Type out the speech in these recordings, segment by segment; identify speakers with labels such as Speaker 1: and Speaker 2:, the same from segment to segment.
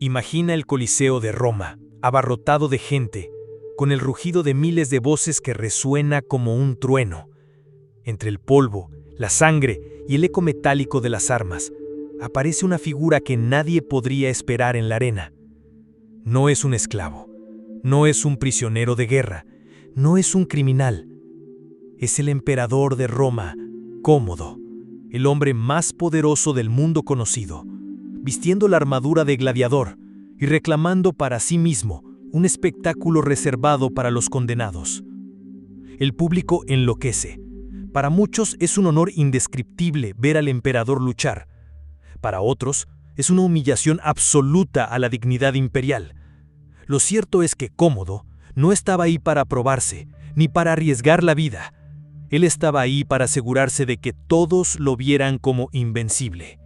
Speaker 1: Imagina el Coliseo de Roma, abarrotado de gente, con el rugido de miles de voces que resuena como un trueno. Entre el polvo, la sangre y el eco metálico de las armas, aparece una figura que nadie podría esperar en la arena. No es un esclavo, no es un prisionero de guerra, no es un criminal. Es el emperador de Roma, Cómodo, el hombre más poderoso del mundo conocido, vistiendo la armadura de gladiador y reclamando para sí mismo un espectáculo reservado para los condenados. El público enloquece. Para muchos es un honor indescriptible ver al emperador luchar. Para otros es una humillación absoluta a la dignidad imperial. Lo cierto es que Cómodo no estaba ahí para probarse, ni para arriesgar la vida. Él estaba ahí para asegurarse de que todos lo vieran como invencible.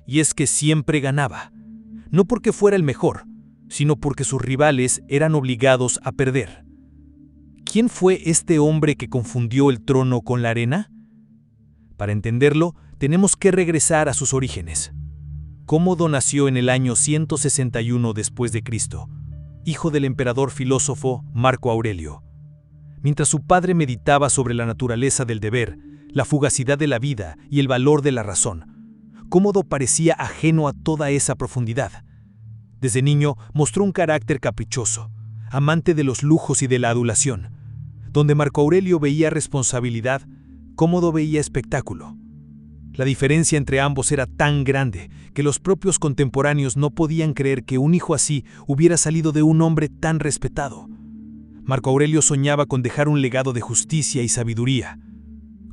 Speaker 1: Y es que siempre ganaba, no porque fuera el mejor, sino porque sus rivales eran obligados a perder. ¿Quién fue este hombre que confundió el trono con la arena? Para entenderlo, tenemos que regresar a sus orígenes. Cómodo nació en el año 161 después de Cristo, hijo del emperador filósofo Marco Aurelio. Mientras su padre meditaba sobre la naturaleza del deber, la fugacidad de la vida y el valor de la razón, Cómodo parecía ajeno a toda esa profundidad. Desde niño mostró un carácter caprichoso, amante de los lujos y de la adulación. Donde Marco Aurelio veía responsabilidad, Cómodo veía espectáculo. La diferencia entre ambos era tan grande que los propios contemporáneos no podían creer que un hijo así hubiera salido de un hombre tan respetado. Marco Aurelio soñaba con dejar un legado de justicia y sabiduría.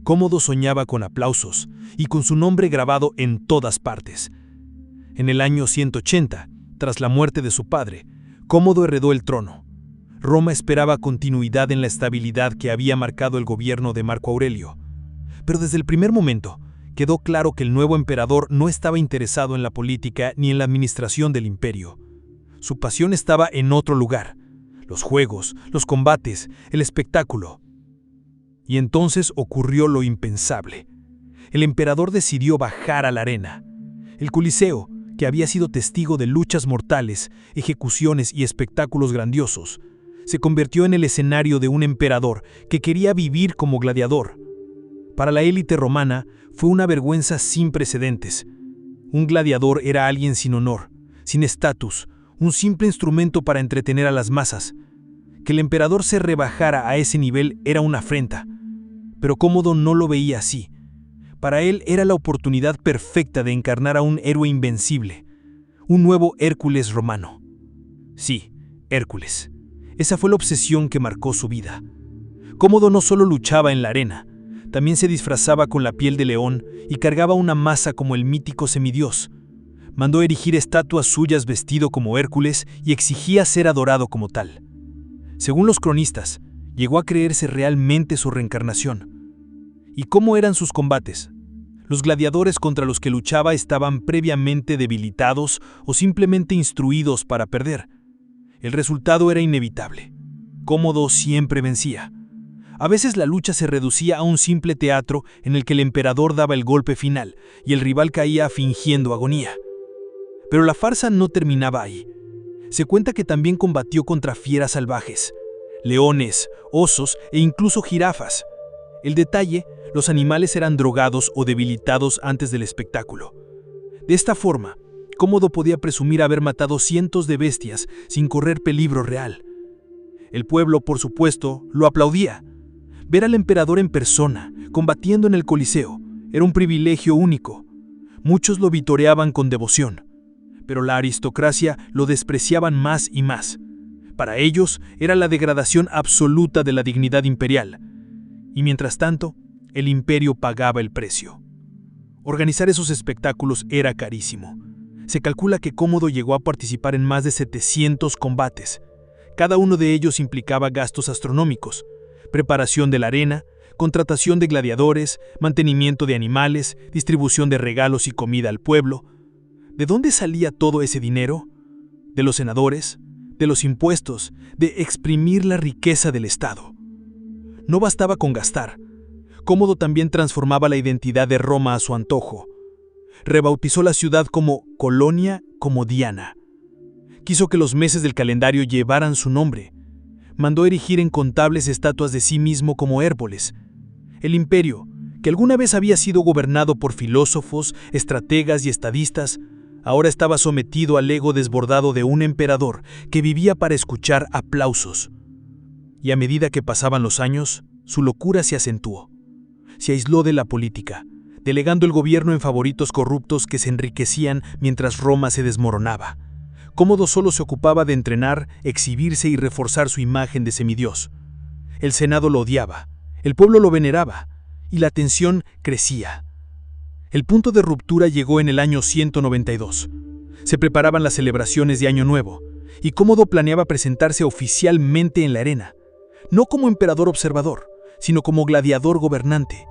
Speaker 1: Cómodo soñaba con aplausos y con su nombre grabado en todas partes. En el año 180, tras la muerte de su padre, Cómodo heredó el trono. Roma esperaba continuidad en la estabilidad que había marcado el gobierno de Marco Aurelio. Pero desde el primer momento, quedó claro que el nuevo emperador no estaba interesado en la política ni en la administración del imperio. Su pasión estaba en otro lugar: los juegos, los combates, el espectáculo. Y entonces ocurrió lo impensable. El emperador decidió bajar a la arena. El Coliseo, que había sido testigo de luchas mortales, ejecuciones y espectáculos grandiosos, se convirtió en el escenario de un emperador que quería vivir como gladiador. Para la élite romana fue una vergüenza sin precedentes. Un gladiador era alguien sin honor, sin estatus, un simple instrumento para entretener a las masas. Que el emperador se rebajara a ese nivel era una afrenta. Pero Cómodo no lo veía así. Para él era la oportunidad perfecta de encarnar a un héroe invencible, un nuevo Hércules romano. Sí, Hércules. Esa fue la obsesión que marcó su vida. Cómodo no solo luchaba en la arena, también se disfrazaba con la piel de león y cargaba una masa como el mítico semidios. Mandó erigir estatuas suyas vestido como Hércules y exigía ser adorado como tal. Según los cronistas, llegó a creerse realmente su reencarnación. ¿Y cómo eran sus combates? Los gladiadores contra los que luchaba estaban previamente debilitados o simplemente instruidos para perder. El resultado era inevitable. Cómodo siempre vencía. A veces la lucha se reducía a un simple teatro en el que el emperador daba el golpe final y el rival caía fingiendo agonía. Pero la farsa no terminaba ahí. Se cuenta que también combatió contra fieras salvajes, leones, osos e incluso jirafas. El detalle: los animales eran drogados o debilitados antes del espectáculo. De esta forma, Cómodo podía presumir haber matado cientos de bestias sin correr peligro real. El pueblo, por supuesto, lo aplaudía. Ver al emperador en persona, combatiendo en el Coliseo, era un privilegio único. Muchos lo vitoreaban con devoción, pero la aristocracia lo despreciaban más y más. Para ellos era la degradación absoluta de la dignidad imperial. Y mientras tanto, el imperio pagaba el precio. Organizar esos espectáculos era carísimo. Se calcula que Cómodo llegó a participar en más de 700 combates. Cada uno de ellos implicaba gastos astronómicos: preparación de la arena, contratación de gladiadores, mantenimiento de animales, distribución de regalos y comida al pueblo. ¿De dónde salía todo ese dinero? ¿De los senadores? ¿De los impuestos? ¿De exprimir la riqueza del Estado? No bastaba con gastar. Cómodo también transformaba la identidad de Roma a su antojo. Rebautizó la ciudad como Colonia Comodiana.
Speaker 2: Quiso que los meses del calendario llevaran su nombre. Mandó erigir incontables estatuas de sí mismo como Hérboles. El imperio, que alguna vez había sido gobernado por filósofos, estrategas y estadistas, ahora estaba sometido al ego desbordado de un emperador que vivía para escuchar aplausos. Y a medida que pasaban los años, su locura se acentuó. Se aisló de la política, delegando el gobierno en favoritos corruptos que se enriquecían mientras Roma se desmoronaba. Cómodo solo se ocupaba de entrenar, exhibirse y reforzar su imagen de semidios. El Senado lo odiaba, el pueblo lo veneraba, y la tensión crecía. El punto de ruptura llegó en el año 192. Se preparaban las celebraciones de Año Nuevo, y Cómodo planeaba presentarse oficialmente en la arena, no como emperador observador, sino como gladiador gobernante.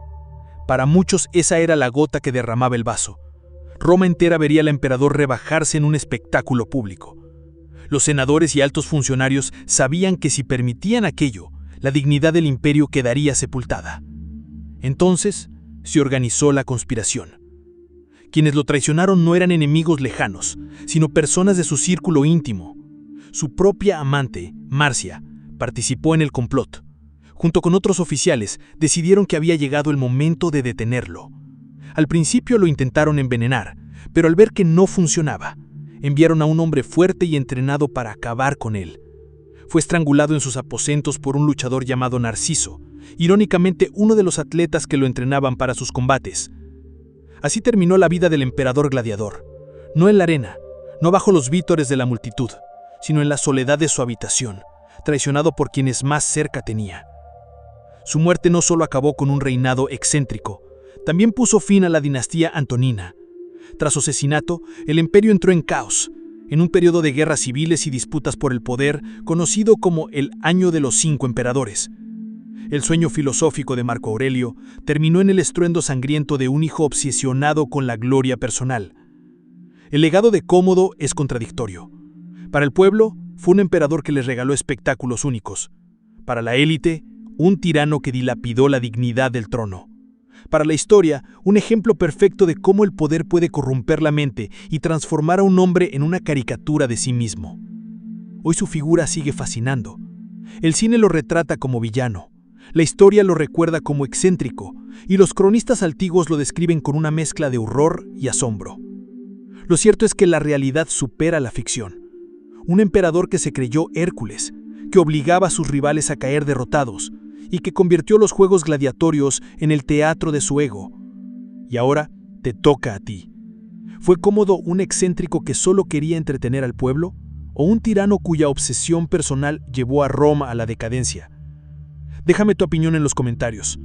Speaker 2: Para muchos esa era la gota que derramaba el vaso. Roma entera vería al emperador rebajarse en un espectáculo público. Los senadores y altos funcionarios sabían que si permitían aquello, la dignidad del imperio quedaría sepultada. Entonces, se organizó la conspiración. Quienes lo traicionaron no eran enemigos lejanos, sino personas de su círculo íntimo. Su propia amante, Marcia, participó en el complot. Junto con otros oficiales, decidieron que había llegado el momento de detenerlo. Al principio lo intentaron envenenar, pero al ver que no funcionaba, enviaron a un hombre fuerte y entrenado para acabar con él. Fue estrangulado en sus aposentos por un luchador llamado Narciso, irónicamente uno de los atletas que lo entrenaban para sus combates. Así terminó la vida del emperador gladiador, no en la arena, no bajo los vítores de la multitud, sino en la soledad de su habitación, traicionado por quienes más cerca tenía. Su muerte no solo acabó con un reinado excéntrico, también puso fin a la dinastía antonina. Tras su asesinato, el imperio entró en caos, en un periodo de guerras civiles y disputas por el poder, conocido como el Año de los 5 Emperadores. El sueño filosófico de Marco Aurelio terminó en el estruendo sangriento de un hijo obsesionado con la gloria personal. El legado de Cómodo es contradictorio. Para el pueblo, fue un emperador que les regaló espectáculos únicos. Para la élite, un tirano que dilapidó la dignidad del trono. Para la historia, un ejemplo perfecto de cómo el poder puede corromper la mente y transformar a un hombre en una caricatura de sí mismo. Hoy su figura sigue fascinando. El cine lo retrata como villano, la historia lo recuerda como excéntrico, y los cronistas antiguos lo describen con una mezcla de horror y asombro. Lo cierto es que la realidad supera la ficción. Un emperador que se creyó Hércules, que obligaba a sus rivales a caer derrotados, y que convirtió los juegos gladiatorios en el teatro de su ego. Y ahora te toca a ti. ¿Fue Cómodo un excéntrico que solo quería entretener al pueblo? ¿O un tirano cuya obsesión personal llevó a Roma a la decadencia? Déjame tu opinión en los comentarios.